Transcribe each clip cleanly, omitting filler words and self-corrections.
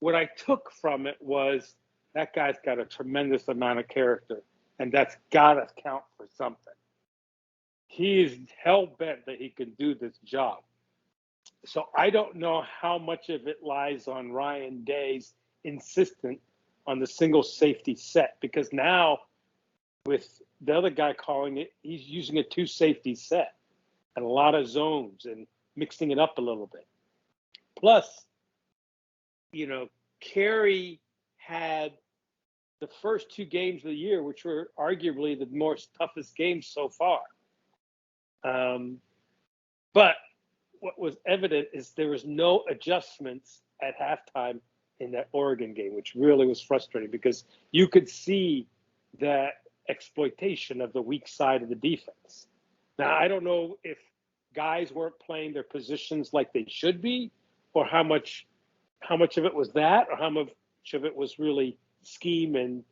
what I took from it was that guy's got a tremendous amount of character, and that's got to count for something. He is hell bent that he can do this job. So I don't know how much of it lies on Ryan Day's insistence on the single safety set, because now with the other guy calling it, he's using a 2 safety set and a lot of zones and mixing it up a little bit. Plus, Kerry had the first 2 games of the year, which were arguably the toughest games so far. But what was evident is there was no adjustments at halftime in that Oregon game, which really was frustrating because you could see that exploitation of the weak side of the defense. Now, I don't know if guys weren't playing their positions like they should be, or how much of it was that, or how much of it was really scheme and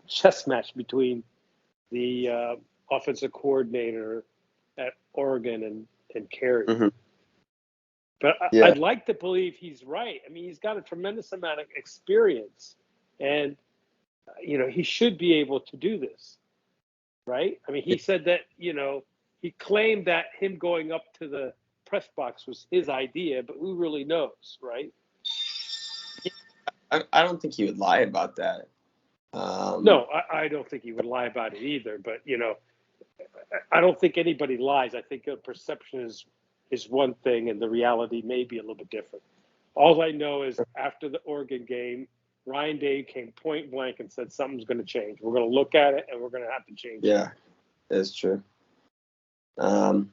chess match between the offensive coordinator at Oregon and Kerry. Mm-hmm. But I'd like to believe he's right. I mean, he's got a tremendous amount of experience, and he should be able to do this, right? I mean, he said that he claimed that him going up to the press box was his idea, but who really knows, right? I don't think he would lie about that. No, I don't think he would lie about it either. But I don't think anybody lies. I think a perception is one thing, and the reality may be a little bit different. All I know is after the Oregon game, Ryan Day came point blank and said something's going to change. We're going to look at it, and we're going to have to change it. Yeah, that's true. So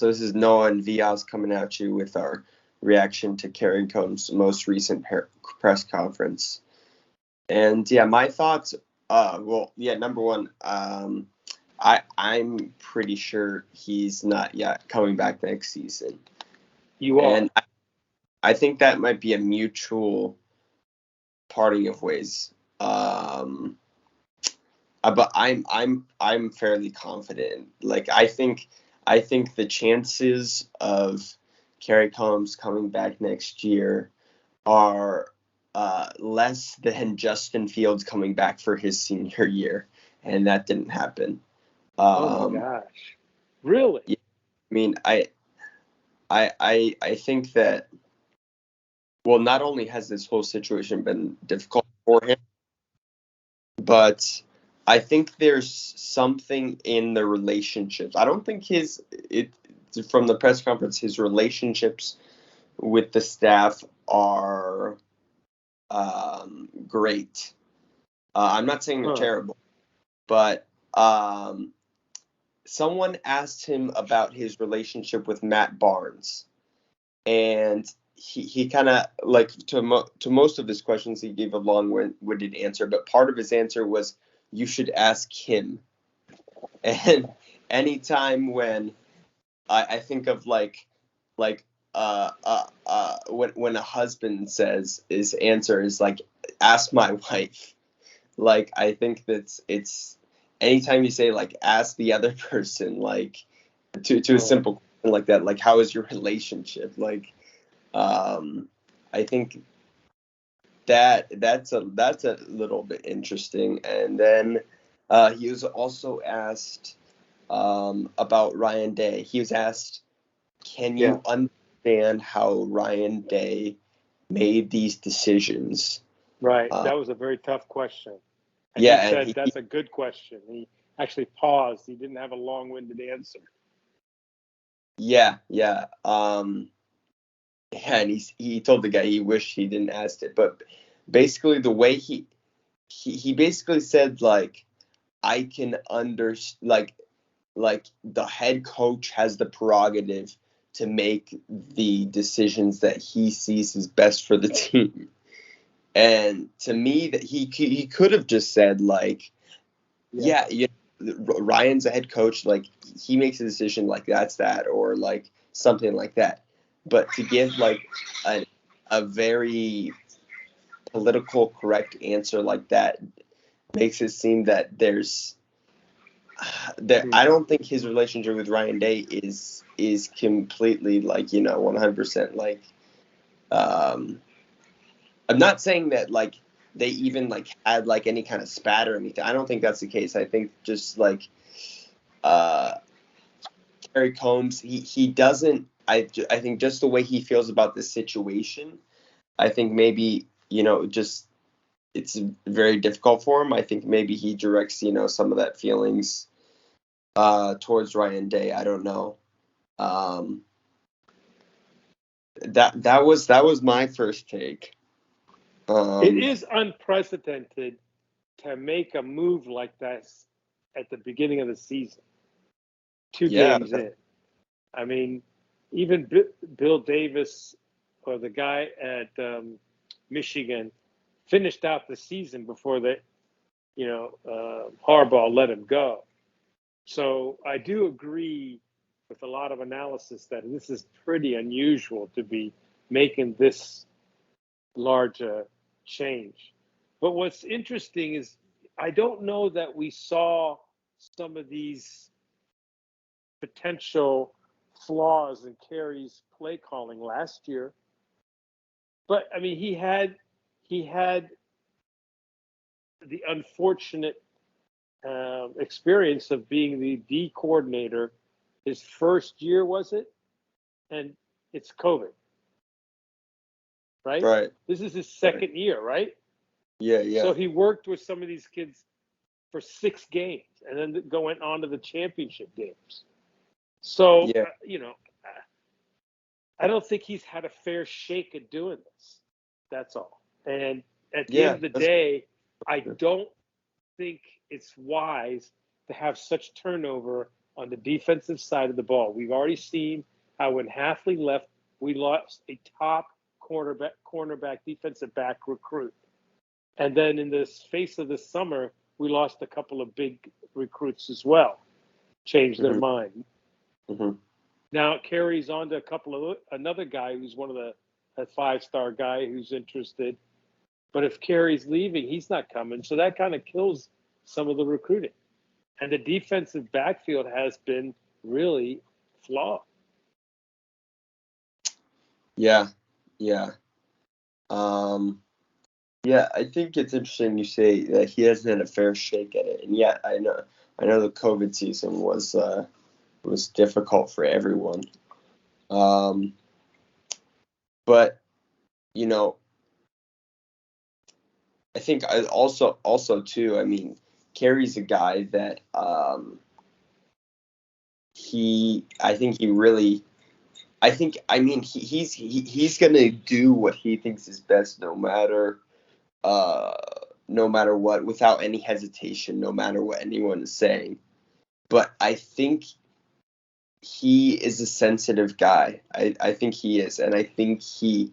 this is Noah and Viaz coming at you with our reaction to Kerry Coombs' most recent press conference. And my thoughts. Number one, I'm pretty sure he's not yet coming back next season. You are. And I think that might be a mutual parting of ways. But I'm fairly confident. Like I think the chances of Kerry Coombs coming back next year are less than Justin Fields coming back for his senior year, and that didn't happen. Oh my gosh! Really? Yeah, I mean, I think that. Well, not only has this whole situation been difficult for him, but I think there's something in the relationships. I don't think from the press conference, his relationships with the staff are great. I'm not saying they're terrible, but someone asked him about his relationship with Matt Barnes, and he kind of to most of his questions he gave a long-winded answer, but part of his answer was, you should ask him. And anytime when I think of when a husband says his answer is like, ask my wife, like I think it's anytime you say like ask the other person, like to a simple question like that, like how is your relationship, like I think that's a little bit interesting. And then he was also asked about Ryan Day. He was asked, can you understand how Ryan Day made these decisions? Right. That was a very tough question. And he said that's a good question. He actually paused. He didn't have a long-winded answer. Yeah. And he told the guy he wished he didn't ask it, but basically the way he basically said, like, I can understand, like the head coach has the prerogative to make the decisions that he sees as best for the team. And to me, that he could have just said like, Ryan's a head coach, like he makes a decision, like that's that, or like something like that. But to give like a very political correct answer like that makes it seem that I don't think his relationship with Ryan Day is is completely like, 100% like, I'm not saying that like they even like had like any kind of spat or anything. I don't think that's the case. I think just like uh Kerry Combs, he doesn't. I think just the way he feels about this situation, I think maybe just it's very difficult for him. I think maybe he directs some of that feelings towards Ryan Day. I don't know. Um, that was my first take. It is unprecedented to make a move like this at the beginning of the season, two Yeah, games in. I mean, even Bill Davis or the guy at Michigan finished out the season before Harbaugh let him go. So I do agree with a lot of analysis that this is pretty unusual to be making this large a change. But what's interesting is I don't know that we saw some of these potential flaws in Kerry's play calling last year. But I mean, he had the unfortunate experience of being the D coordinator his first year, was it? And it's COVID, right? right. This is his second year, right? Yeah, yeah, So he worked with some of these kids for 6 games and then going on to the championship games. So, yeah, I don't think he's had a fair shake at doing this. That's all. And at the end yeah. of the That's day, I good. don't think it's wise to have such turnover on the defensive side of the ball. We've already seen how when Halfley left, we lost a top cornerback defensive back recruit. And then in the face of the summer, we lost a couple of big recruits as well, changed their Mhm, mind. mhm. Now it carries on to another guy who's one of a 5-star guy who's interested. But if Kerry's leaving, he's not coming. So that kind of kills some of the recruiting. And the defensive backfield has been really flawed. Yeah, yeah. Um, yeah, I think it's interesting you say that he hasn't had a fair shake at it, and yet I know the COVID season was difficult for everyone. Um, but you know, I think also too. I mean, Kerry's a guy that I think he really. I mean he's gonna do what he thinks is best uh no matter what, without any hesitation, no matter what anyone is saying. But I think he is a sensitive guy. I think he is, and I think he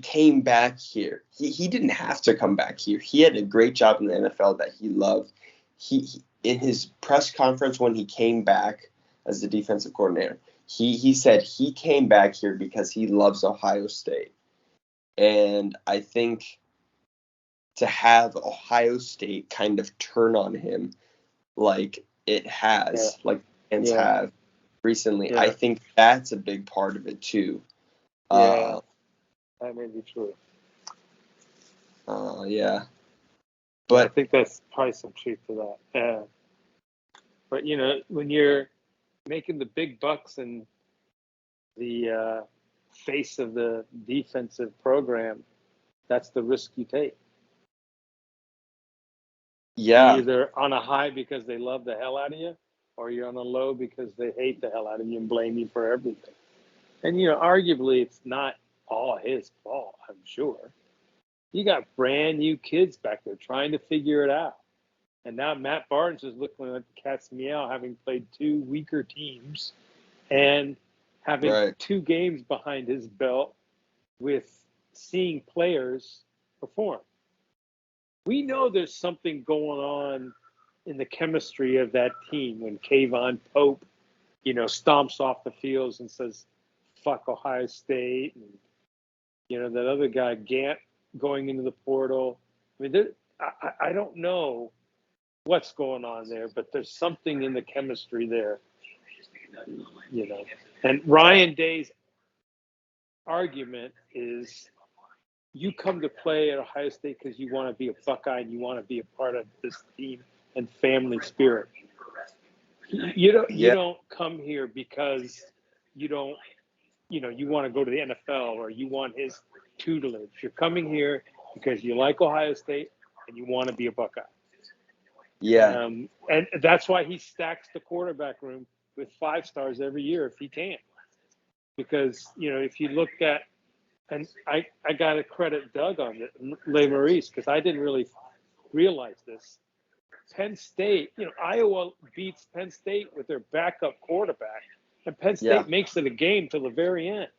came back here. He didn't have to come back here. He had a great job in the NFL that he loved. He in his press conference when he came back as the defensive coordinator, he said he came back here because he loves Ohio State. And I think to have Ohio State kind of turn on him like it Yeah, has, like fans yeah, have recently, I yeah, think that's a big part of it too. yeah. Uh, That may be true. yeah, Yeah, I but think that's probably some truth to that. Yeah. But when you're making the big bucks and the face of the defensive program, that's the risk you take. You're yeah, either on a high because they love the hell out of you, or you're on a low because they hate the hell out of you and blame you for everything. And arguably, it's not all his fault. I'm sure you got brand new kids back there trying to figure it out. And now Matt Barnes is looking like the cat's meow, having played 2 weaker teams and having right. 2 games behind his belt with seeing players perform. We know there's something going on in the chemistry of that team when Kayvon Pope, stomps off the fields and says, fuck Ohio State. And, that other guy, Gant, going into the portal. I mean, I don't know what's going on there, but there's something in the chemistry there You know, and Ryan Day's argument is you come to play at Ohio State because you want to be a Buckeye and you want to be a part of this team and family spirit. You Yeah. don't come here because you don't you want to go to the NFL or you want his tutelage. You're coming here because you like Ohio State and you want to be a Buckeye. Yeah. And that's why he stacks the quarterback room with 5 stars every year if he can. Because, if you look at, and I got to credit Doug on it, Le Maurice, because I didn't really realize this. Penn State, Iowa beats Penn State with their backup quarterback, and Penn Yeah. State makes it a game till the very end.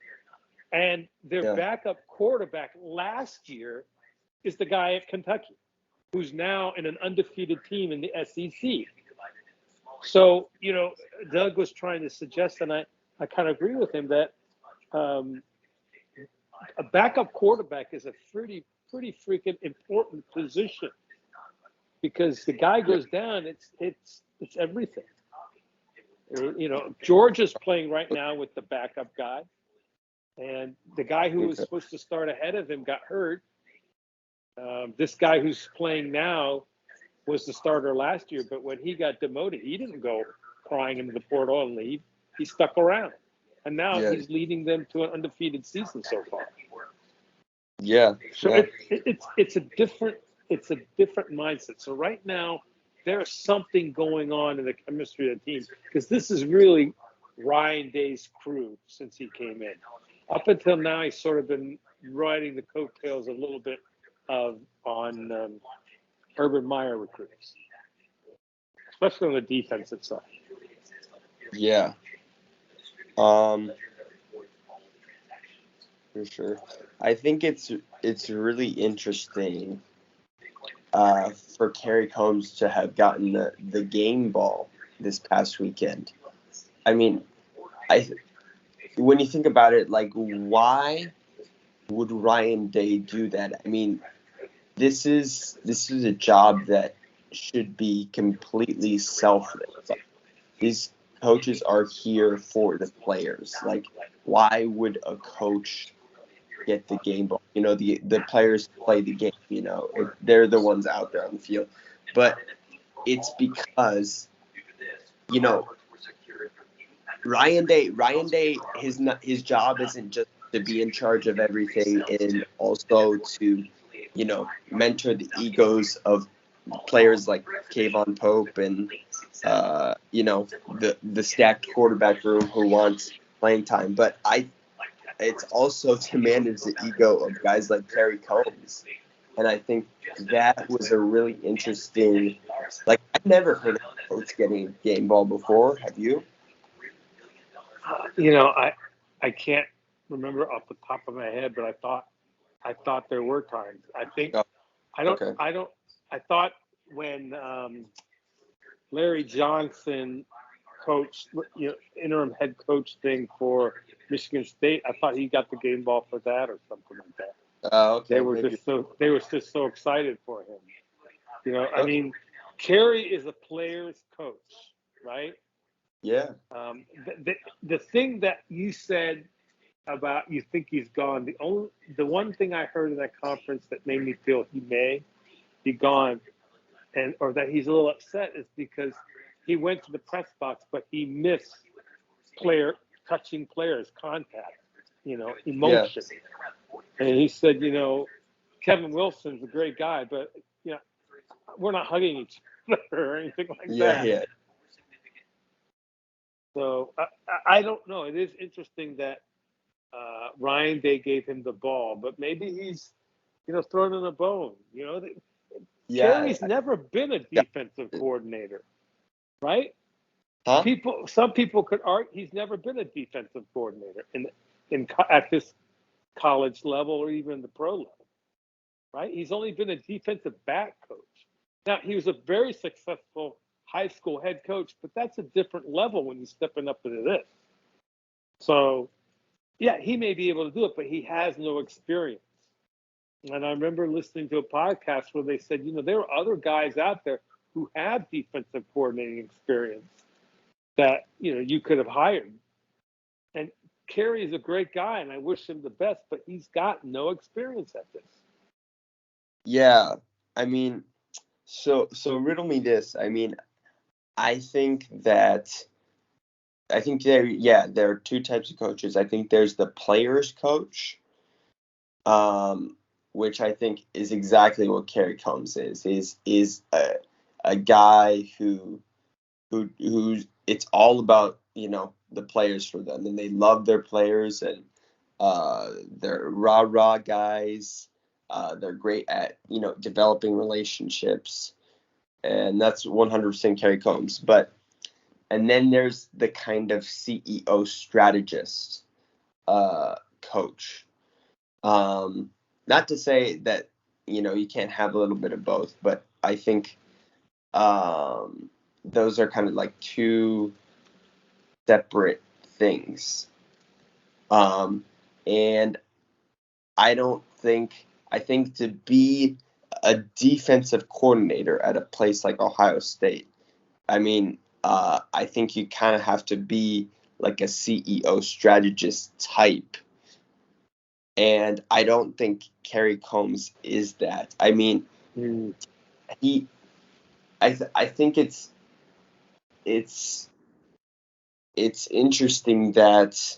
And their Yeah. backup quarterback last year is the guy at Kentucky, who's now in an undefeated team in the SEC. So, Doug was trying to suggest, and I kind of agree with him, that a backup quarterback is a pretty freaking important position because the guy goes down, it's everything. Georgia's playing right now with the backup guy, and the guy who was supposed to start ahead of him got hurt. This guy who's playing now was the starter last year, but when he got demoted, he didn't go crying into the portal and leave. He stuck around, and now he's leading them to an undefeated season so far. Yeah. So it's a different mindset. So right now there's something going on in the chemistry of the team because this is really Ryan Day's crew since he came in. Up until now, he's sort of been riding the coattails a little bit on Urban Meyer recruits, especially on the defensive side. Yeah. For sure. I think it's really interesting for Kerry Coombs to have gotten the game ball this past weekend. I mean, when you think about it, like, why would Ryan Day do that? I mean, this is a job that should be completely selfless. Like, these coaches are here for the players. Like, why would a coach get the game ball? The players play the game. They're the ones out there on the field. But it's because Ryan Day, his job isn't just to be in charge of everything and also to mentor the egos of players like Kayvon Pope and the stacked quarterback room who wants playing time. But it's also to manage the ego of guys like Kerry Coombs. And I think that was a really interesting, like, I've never heard of a coach getting a game ball before. Have you? I can't remember off the top of my head, but I thought there were times. I think I thought when Larry Johnson coached, interim head coach thing for Michigan State, I thought he got the game ball for that or something like that. Okay. They were just so excited for him. I mean, Kerry is a player's coach, right? Yeah. The thing that you said about you think he's gone, the one thing I heard in that conference that made me feel he may be gone or that he's a little upset is because he went to the press box, but he missed touching players, contact, emotion. Yeah. And he said, Kevin Wilson's a great guy, but we're not hugging each other or anything like that. Yeah. So I don't know. It is interesting that Ryan Day gave him the ball, but maybe he's thrown in a bone. Kerry's never been a defensive coordinator, right? Huh? Some people could argue he's never been a defensive coordinator at this college level or even the pro level, right? He's only been a defensive back coach. Now, he was a very successful high school head coach, but that's a different level when you're stepping up into this. So, yeah, he may be able to do it, but he has no experience. And I remember listening to a podcast where they said, there are other guys out there who have defensive coordinating experience. that you could have hired. And Kerry is a great guy, and I wish him the best, but he's got no experience at this. Yeah, I mean, so riddle me this. I mean, I think that there are two types of coaches. I think there's the players coach, which I think is exactly what Kerry Combs is a guy who's it's all about the players for them, and they love their players, and they're rah guys. They're great at developing relationships, and that's 100% Kerry Combs. And then there's the kind of CEO strategist coach. Not to say that you can't have a little bit of both, but I think those are kind of like two separate things. And I think to be a defensive coordinator at a place like Ohio State, I mean, I think you kind of have to be like a CEO strategist type. And I don't think Kerry Combs is that. I mean, I think it's interesting that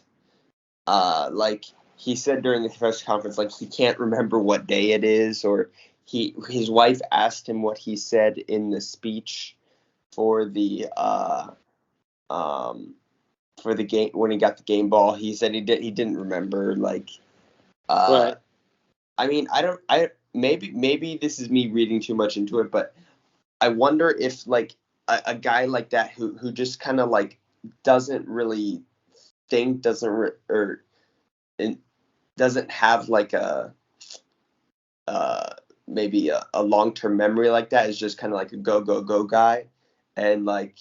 like he said during the press conference, like he can't remember what day it is, or his wife asked him what he said in the speech for the game when he got the game ball. He said he didn't remember. Like Right. I mean, maybe this is me reading too much into it, but I wonder if like a guy like that who just kind of like doesn't really think, doesn't have like a maybe a long-term memory like that, is just kind of like a go guy, and like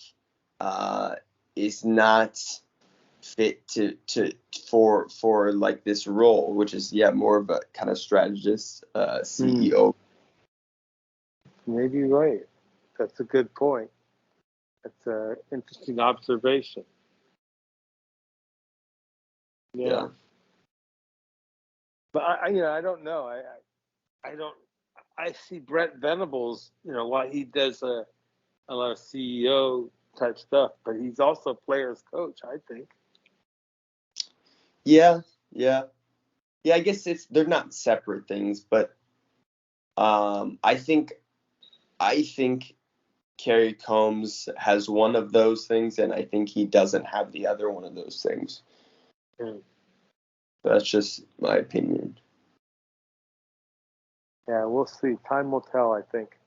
is not fit for like this role, which is more of a kind of strategist, CEO. Maybe you're right. That's a good point. That's an interesting observation. Yeah. But I don't know. I don't. I see Brent Venables. While he does a lot of CEO type stuff, but he's also a player's coach, I think. Yeah. I guess they're not separate things, but I think Kerry Combs has one of those things, and I think he doesn't have the other one of those things. That's just my opinion. Yeah, we'll see. Time will tell, I think.